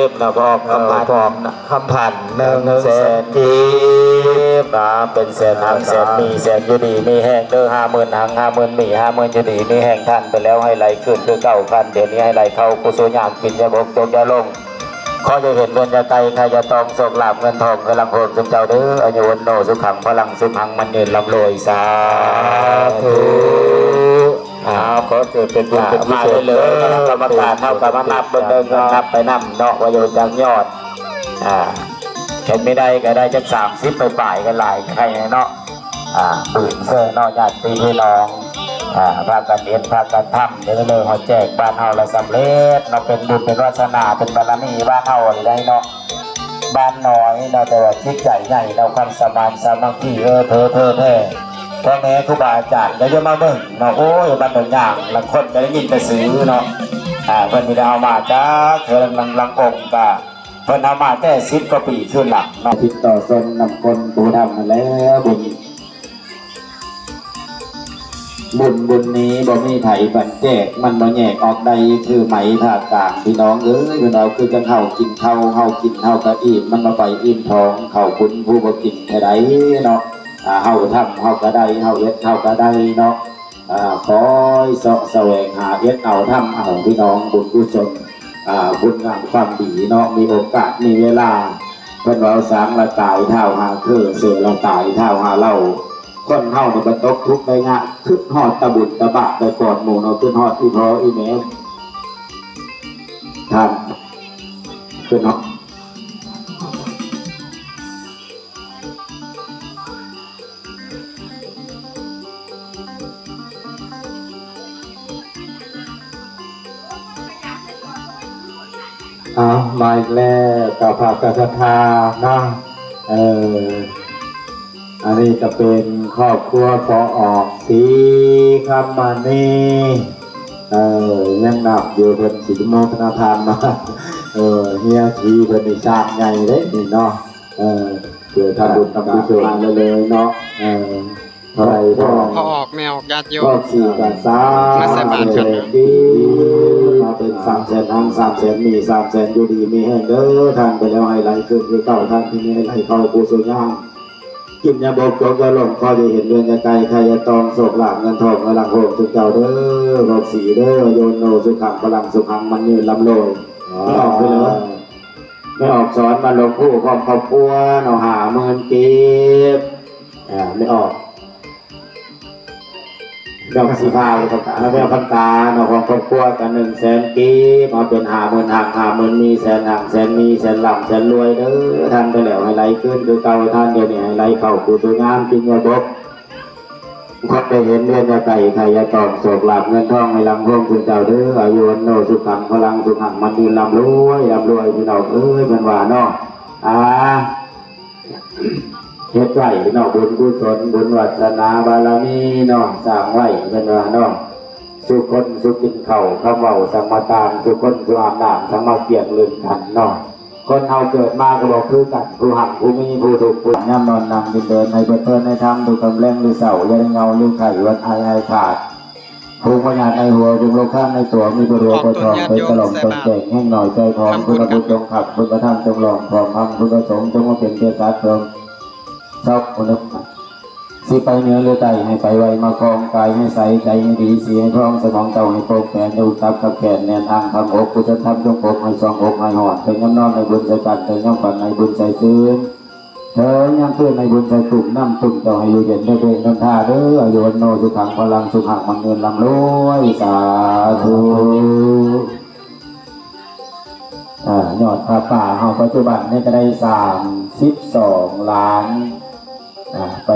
บนะพอกคำพัน100,000กีบนะเป็นแสนหางแสนมีแสนอยู่ดีมีแห้งเด้อ50,000หาง50,000มี50,000อยู่ดีมีแห้งท่านไปแล้วให้ไหลขึ้นด้วยเก้าพันเดี๋ยวนี้ให้ไหลเข้ากุศลญาณกินยาบกจงยาลงขอจะเห็นเงินยาไตใครจะตองโศกลาบเงินทองกำลังโหมสุขเจ้าเด้ออายุวันโนสุขังพลังสุขังมันเงินลำรวยสาธุขอเกิดเป็นบุญเป็นมาเลยกรรมการเท่ากับมานับเดินนับไปนับเนาะว่าอยู่จังยอดเห็นไม่ได้ก็ได้จะ30ไปป่ายกันหลายใครเนาะปืนเสื้อนอกญาติพี่น้องพากันเรียนพากันทำเดี๋ยวเลยเขาแจกบ้านเฮาละสำเร็จเราเป็นบุญเป็นวาสนาเป็นบารมีบ้านเฮาอะไรเนาะบ้านน้อยเราแต่ว่าจิตใจใหญ่เราความสมานสามัคคีเธอพ่อแม่ครูบาอาจารย์ก็จะมาเบิ่งเนาะโอ้ยบ้านหนึ่งอย่างหลังคนจะได้ยินแต่ซื้อเนาะเพิ่นมีได้เอามาจ้าเธอลังองค์กะเพิ่นเอามาแต่10 กว่าปีขึ้นหลังเนาะติดต่อส่งนำคนปูดำมาแล้วบุญนี้บ่มีไผ่บันแจกมันบ่แยกออกใดคือไหมภาคกลางพี่น้องพี่น้องคือจังเฮากินเฮากินเฮากะอิ่มมันมาไปอิ่มท้องเฮาคุณผู้บ่กินแค่ใดเนาะเฮาทำเฮากะได้เฮาเฮ็ดเฮากะได้เนาะขอแสวงหาเฮ็ดเอาทำเอาพี่น้องบุญกุศลบุญงามความดีเนาะมีโอกาสมีเวลาเพิ่นว่าสร้างละตายเท่าหาคือเสือละตายเท่าหาเล่าคนเฮาในบรรทบทุกข์ได้ง่ายขึ้นหอดตะบุญตะบะได้ก่อนหมู่เนาะขึ้นหอดที่พออีแม่ท่านขึ้นเนาะมาอีกแล้วกับภาพกษัตริย์นะอันนี้จะเป็นครอบครัวพอออกสีคำมานี่ยังนับอยู่เป็นสีโมกนาทานมาเฮียทีเป็นในชาติใหญ่เลยนี่เนาะเกิดทำบุญทำกุศลเลยเนาะเท่าไรพอออกแมวญาติโยม4 กับ3ดีมาเป็น300,000ทั้ง300,000มี300,000อยู่ดีมีแห้งเด้อทานไปแล้วให้ไหลขึ้นคือเก่าทานที่นี้ให้เข้ากุศลญาณกินยาบกจงยาลงพอจะเห็นเรือนยาไกลใครจะตองโศกหลาบเงินทองกำลังโหมสุขเจ้าเด้อบอกสีเด้อโยนโนสุขังพลังสุขังมันยืนลำโลยไม่ออกไปเลยไม่ออกสอนมาลงผู้พร้อมครอบครัวเนาะ50,000กีบไม่ออกดอกสีฟ้าแล้วไม่เอาคำตาเนาะของครอบครัวกัน100,000กีบมาเป็น50,000หาง50,000มีแสนหางแสนมีแสนหลังแสนรวยเด้อท่านไปแล้วให้ไหลขึ้นคือเก่าท่านเดี๋ยวนี้ให้ไหลเข้ากุศลงามกินยาบกพัดไปเห็นเรื่องยาไก่ไข่ยาตองโศกหลับเงินทองให้ลำร่วงคุณเจ้าเด้ออายุวันโนสุขังพลังสุขังมันยืนลำรวยพี่น้องเป็นว่าเนาะเฮ็ดไว้เนาะบุญกุศลบุญวัฒนาบารมีเนาะสร้างไว้เป็นว่าเนาะสุคนสุกินเข่าข้าวเบาสัมมาตานสุคนสุอาบน้ำสัมมาเกียรติลืมขันเนาะคนเอาเกิดมาก็บอกคือกันผู้หักผู้มีผู้ถูกผู้ย่ำนอนนำดินเดินในประเทศในธรรมดูกำแรงดูเสายันเงาดูไข่วัดไอขาดภูมิปัญญาในหัวดุโลข้ามในตัวมีประโยชน์ประทองเป็นตลอดตนเก่งแห้งหน่อยใจทองคุณบุญจงขับคุณประทับจงหลอกพร้อมทำคุณประสงค์จงมาเป็นเจ้าสัตว์เติมชอบคนนึกสิไปเนื้อเลือดไตให้ไปไวมากองกายให้ใสใจให้ดีเสียให้พร้อมสมองเจ้าให้โปร่งแผ่ดูตับกับแขนแนนทางทำอกกุศลธรรมจงอกให้ซองอกให้หอดเถิงย่ำนอนในบุญใจกันเถิงย่ำฝันในบุญใจซื่นเถิงย่ำตื้นในบุญใจตุ่มน้ำตุ่มเจ้าให้อยู่เย็นได้เป็นน้ำท่าเด้ออายุวันโนสุขังพลังสุขังมันเงินลำรวยสาธุยอดพระป่าเฮาปัจจุบันนี่ก็ได้32 ล้านไป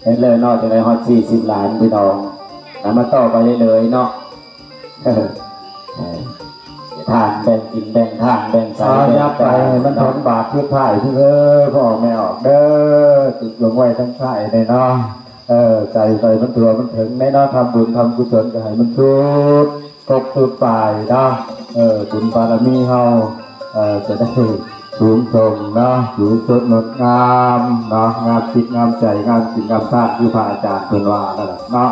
เห็นเลยนอกจากในฮอต40 ล้านพี่น้องมาต่อไปเลยเนาะทานแบ่งกินแบ่งทานแบ่งใส่ยับไปมันทนบาปที่พ่ายที่พ่อไม่ออกเด้อติดลงไว้ทั้งพ่ายในเนาะใจไปมันตัวมันถึงในเนาะทำบุญทำกุศลก็ให้มันทุกทุกฝ่ายเนาะบุญบารมีเฮาจะได้สูงส่งเนาะอยู่สดงดงามเนาะงามจิตงามใจงามจิตงามธาตุที่พระอาจารย์เป็นว่านั่นแหละเนาะ